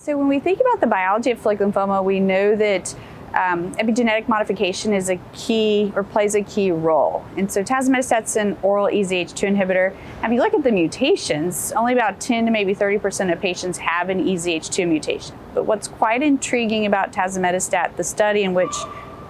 So when we think about the biology of follicular lymphoma, we know that epigenetic modification is a key or plays a key role. And so tazemetostat's an oral EZH2 inhibitor. And if you look at the mutations, only about 10 to maybe 30% of patients have an EZH2 mutation. But what's quite intriguing about tazemetostat, the study in which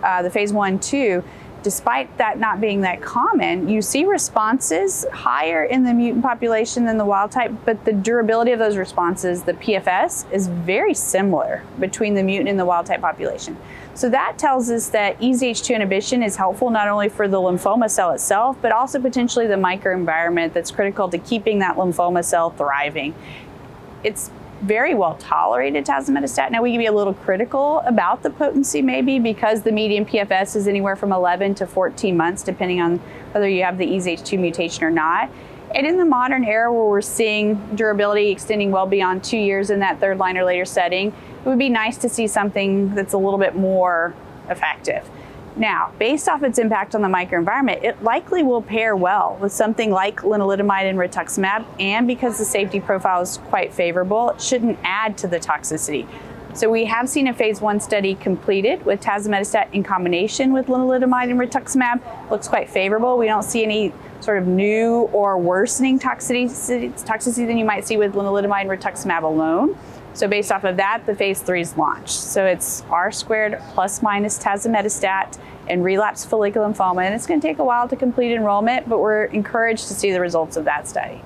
the phase 1/2, despite that not being that common, you see responses higher in the mutant population than the wild type, but the durability of those responses, the PFS, is very similar between the mutant and the wild type population. So that tells us that EZH2 inhibition is helpful not only for the lymphoma cell itself, but also potentially the microenvironment that's critical to keeping that lymphoma cell thriving. It's very well tolerated, tazemetostat. Now we can be a little critical about the potency maybe because the median PFS is anywhere from 11 to 14 months depending on whether you have the EZH2 mutation or not. And in the modern era where we're seeing durability extending well beyond 2 years in that third line or later setting, it would be nice to see something that's a little bit more effective. Now, based off its impact on the microenvironment, it likely will pair well with something like lenalidomide and rituximab, and because the safety profile is quite favorable, it shouldn't add to the toxicity. So we have seen a phase 1 study completed with tazemetostat in combination with lenalidomide and rituximab. Looks quite favorable. We don't see any sort of new or worsening toxicity than you might see with lenalidomide and rituximab alone. So based off of that, the phase 3 is launched. So it's R² plus minus tazemetostat in relapsed follicular lymphoma, and it's going to take a while to complete enrollment, but we're encouraged to see the results of that study.